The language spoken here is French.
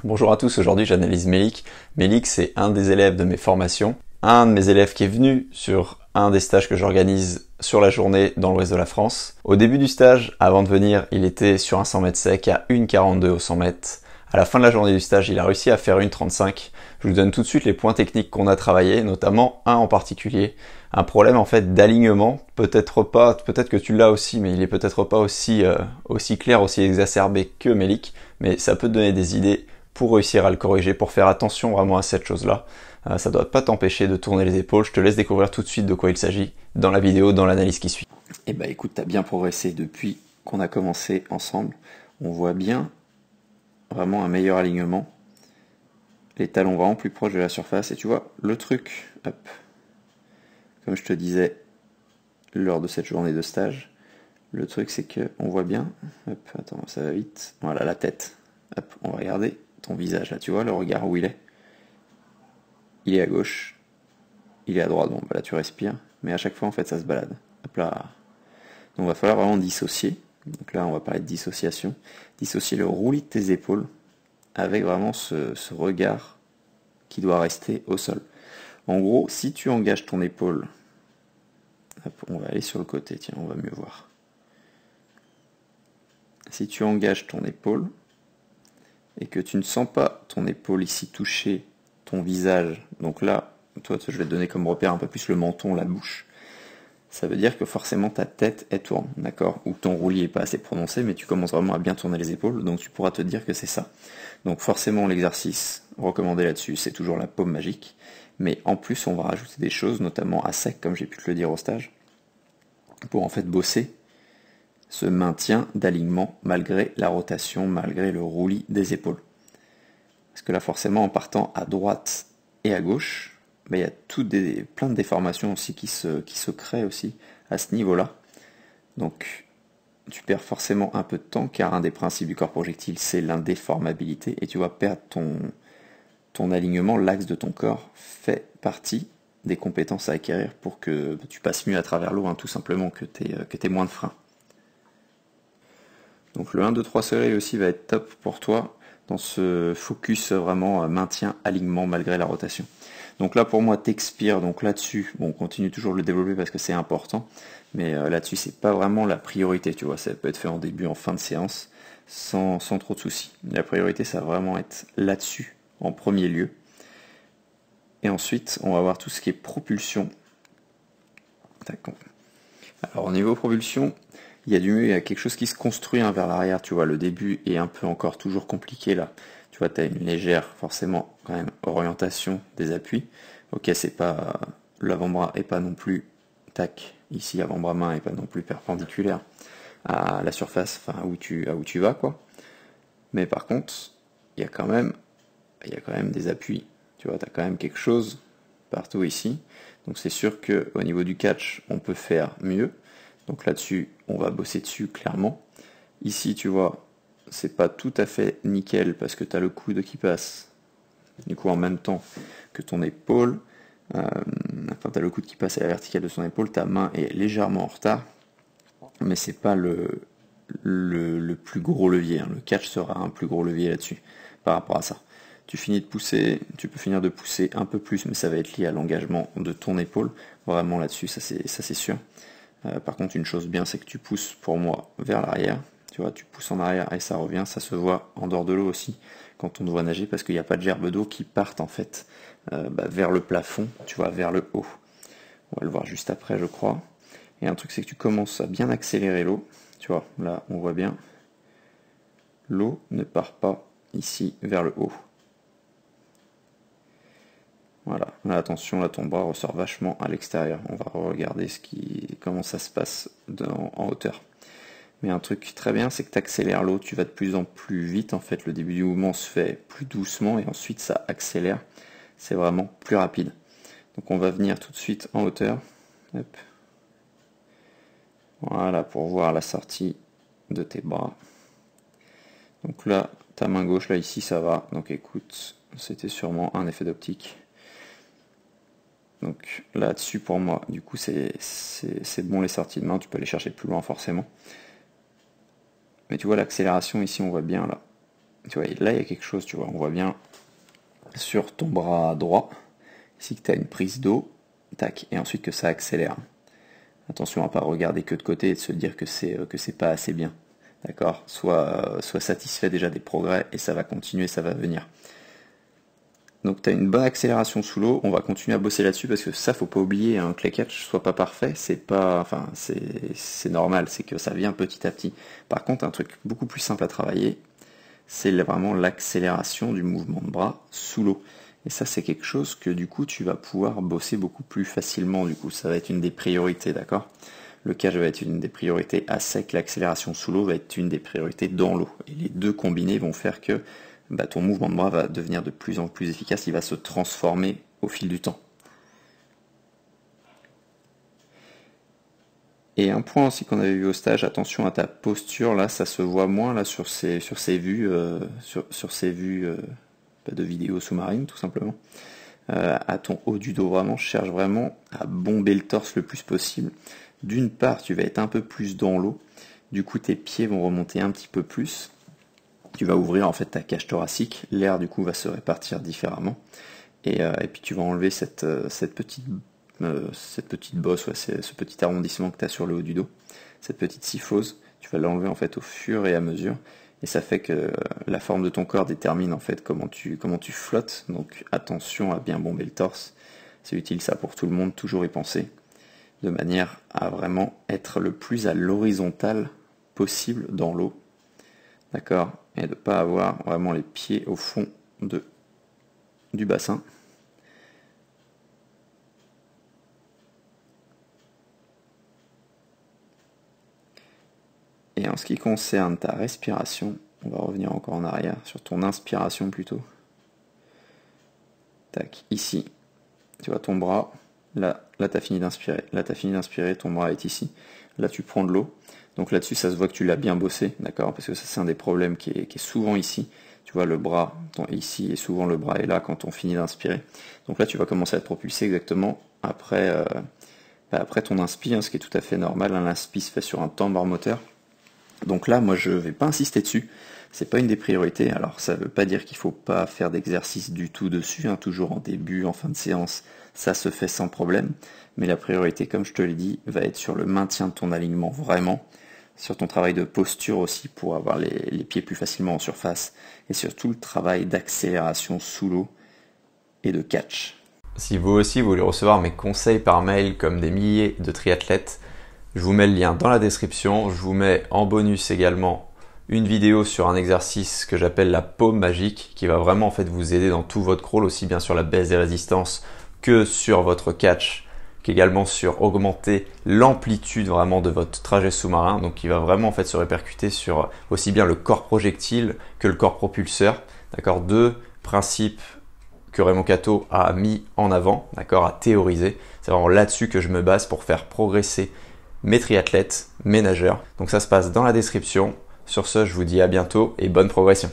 Bonjour à tous, aujourd'hui j'analyse Melik. Melik, c'est un des élèves de mes formations, un de mes élèves qui est venu sur un des stages que j'organise sur la journée dans l'ouest de la France. Au début du stage, avant de venir, il était sur un 100 mètres sec à 1,42 au 100 mètres. À la fin de la journée du stage, il a réussi à faire 1,35. Je vous donne tout de suite les points techniques qu'on a travaillé, notamment un en particulier. Un problème en fait d'alignement, peut-être que tu l'as aussi, mais il est peut-être pas aussi clair, aussi exacerbé que Melik, mais ça peut te donner des idées pour réussir à le corriger, pour faire attention vraiment à cette chose-là. Ça ne doit pas t'empêcher de tourner les épaules. Je te laisse découvrir tout de suite de quoi il s'agit dans la vidéo, dans l'analyse qui suit. Eh ben écoute, tu as bien progressé depuis qu'on a commencé ensemble. On voit bien vraiment un meilleur alignement. Les talons vraiment plus proches de la surface. Et tu vois, le truc, hop, comme je te disais lors de cette journée de stage, le truc c'est que on voit bien, hop, attends, ça va vite, voilà la tête. Hop, on va regarder ton visage là, tu vois le regard où il est. Il est à gauche, il est à droite, bon bah là tu respires, mais à chaque fois en fait ça se balade. Hop là. Donc il va falloir vraiment dissocier. Donc là on va parler de dissociation. Dissocier le roulis de tes épaules avec vraiment ce regard qui doit rester au sol. En gros, si tu engages ton épaule, hop, on va aller sur le côté, tiens, on va mieux voir. Si tu engages ton épaule et que tu ne sens pas ton épaule ici toucher ton visage, donc là, toi je vais te donner comme repère un peu plus le menton, la bouche, ça veut dire que forcément ta tête elle tourne, d'accord? Ou ton roulis n'est pas assez prononcé, mais tu commences vraiment à bien tourner les épaules, donc tu pourras te dire que c'est ça. Donc forcément l'exercice recommandé là-dessus, c'est toujours la paume magique, mais en plus on va rajouter des choses, notamment à sec, comme j'ai pu te le dire au stage, pour en fait bosser ce maintien d'alignement malgré la rotation, malgré le roulis des épaules. Parce que là forcément en partant à droite et à gauche, il y a plein de déformations aussi qui se créent aussi à ce niveau-là. Donc tu perds forcément un peu de temps car un des principes du corps projectile c'est l'indéformabilité et tu vas perdre ton alignement, l'axe de ton corps fait partie des compétences à acquérir pour que tu passes mieux à travers l'eau, tout simplement, que tu aies moins de frein. Donc le 1, 2, 3 soleil aussi va être top pour toi dans ce focus vraiment maintien, alignement malgré la rotation. Donc là pour moi t'expires, donc là-dessus, bon on continue toujours de le développer parce que c'est important, mais là-dessus c'est pas vraiment la priorité, tu vois, ça peut être fait en début, en fin de séance, sans trop de soucis. La priorité ça va vraiment être là-dessus, en premier lieu. Et ensuite on va voir tout ce qui est propulsion. Alors au niveau propulsion, il y a quelque chose qui se construit vers l'arrière, tu vois, le début est un peu encore toujours compliqué là. Tu vois, tu as une légère, forcément, quand même, orientation des appuis. Ok, c'est pas, l'avant-bras est pas non plus, tac, ici, avant-bras main est pas non plus perpendiculaire à la surface, enfin, où tu vas, quoi. Mais par contre, il y a quand même des appuis. Tu vois, tu as quand même quelque chose partout ici. Donc c'est sûr qu'au niveau du catch, on peut faire mieux. Donc là-dessus, on va bosser dessus clairement. Ici, tu vois, c'est pas tout à fait nickel parce que tu as le coude qui passe du coup en même temps que ton épaule. Enfin, tu as le coude qui passe à la verticale de ton épaule, ta main est légèrement en retard, mais c'est pas le plus gros levier. Le catch sera un plus gros levier là-dessus par rapport à ça. Tu finis de pousser, tu peux finir de pousser un peu plus, mais ça va être lié à l'engagement de ton épaule. Vraiment là-dessus, ça c'est sûr. Par contre, une chose bien, c'est que tu pousses pour moi vers l'arrière. Tu vois, tu pousses en arrière et ça revient. Ça se voit en dehors de l'eau aussi quand on doit nager parce qu'il n'y a pas de gerbes d'eau qui partent en fait vers le plafond, tu vois, vers le haut. On va le voir juste après, je crois. Et un truc, c'est que tu commences à bien accélérer l'eau. Tu vois, là, on voit bien. L'eau ne part pas ici vers le haut. Voilà, là, attention, là ton bras ressort vachement à l'extérieur. On va regarder comment ça se passe en hauteur. Mais un truc très bien, c'est que tu accélères l'eau, tu vas de plus en plus vite. En fait, le début du mouvement se fait plus doucement et ensuite ça accélère. C'est vraiment plus rapide. Donc on va venir tout de suite en hauteur. Hop. Voilà, pour voir la sortie de tes bras. Donc là, ta main gauche, là ici, ça va. Donc écoute, c'était sûrement un effet d'optique. Donc là-dessus pour moi, du coup c'est bon les sorties de main, tu peux aller chercher plus loin forcément. Mais tu vois l'accélération ici, on voit bien là. Tu vois, et là il y a quelque chose, tu vois, on voit bien sur ton bras droit, ici que tu as une prise d'eau, tac, et ensuite que ça accélère. Attention à ne pas regarder que de côté et de se dire que c'est pas assez bien. D'accord, sois satisfait déjà des progrès et ça va continuer, ça va venir. Donc tu as une bonne accélération sous l'eau, on va continuer à bosser là-dessus parce que ça faut pas oublier hein, que les catchs soient pas parfaits, c'est normal, c'est que ça vient petit à petit. Par contre un truc beaucoup plus simple à travailler, c'est vraiment l'accélération du mouvement de bras sous l'eau. Et ça c'est quelque chose que du coup tu vas pouvoir bosser beaucoup plus facilement, du coup ça va être une des priorités, d'accord? Le catch va être une des priorités à sec, l'accélération sous l'eau va être une des priorités dans l'eau. Et les deux combinés vont faire que ton mouvement de bras va devenir de plus en plus efficace, il va se transformer au fil du temps. Et un point aussi qu'on avait vu au stage, attention à ta posture, là ça se voit moins là sur ces vues, de vidéos sous-marines tout simplement. À ton haut du dos, vraiment, cherche vraiment à bomber le torse le plus possible. D'une part, tu vas être un peu plus dans l'eau, du coup tes pieds vont remonter un petit peu plus. Tu vas ouvrir en fait ta cage thoracique, l'air du coup va se répartir différemment. Et puis tu vas enlever cette petite bosse, ce petit arrondissement que tu as sur le haut du dos, cette petite syphose, tu vas l'enlever en fait au fur et à mesure. Et ça fait que la forme de ton corps détermine en fait comment tu flottes. Donc attention à bien bomber le torse. C'est utile ça pour tout le monde, toujours y penser. De manière à vraiment être le plus à l'horizontale possible dans l'eau. D'accord? Et de ne pas avoir vraiment les pieds au fond du bassin. Et en ce qui concerne ta respiration, on va revenir encore en arrière, sur ton inspiration plutôt. Tac, ici. Tu vois ton bras, là tu as fini d'inspirer. Là tu as fini d'inspirer, ton bras est ici. Là tu prends de l'eau. Donc là-dessus ça se voit que tu l'as bien bossé, d'accord? Parce que ça c'est un des problèmes qui est souvent ici. Tu vois le bras ici et souvent le bras est là quand on finit d'inspirer. Donc là tu vas commencer à te propulser exactement après ton inspi, hein, ce qui est tout à fait normal. Hein, l'inspi se fait sur un timbre moteur. Donc là, moi, je vais pas insister dessus. C'est pas une des priorités. Alors, ça veut pas dire qu'il faut pas faire d'exercice du tout dessus. Hein, toujours en début, en fin de séance, ça se fait sans problème. Mais la priorité, comme je te l'ai dit, va être sur le maintien de ton alignement vraiment, sur ton travail de posture aussi pour avoir les pieds plus facilement en surface, et surtout le travail d'accélération sous l'eau et de catch. Si vous aussi voulez recevoir mes conseils par mail comme des milliers de triathlètes, je vous mets le lien dans la description. Je vous mets en bonus également une vidéo sur un exercice que j'appelle la paume magique qui va vraiment en fait vous aider dans tout votre crawl, aussi bien sur la baisse des résistances que sur votre catch, qu'également sur augmenter l'amplitude vraiment de votre trajet sous-marin, donc qui va vraiment en fait se répercuter sur aussi bien le corps projectile que le corps propulseur. D'accord, deux principes que Raymond Cato a mis en avant, d'accord, à théoriser. C'est vraiment là-dessus que je me base pour faire progresser mes triathlètes, mes nageurs. Donc ça se passe dans la description. Sur ce, je vous dis à bientôt et bonne progression.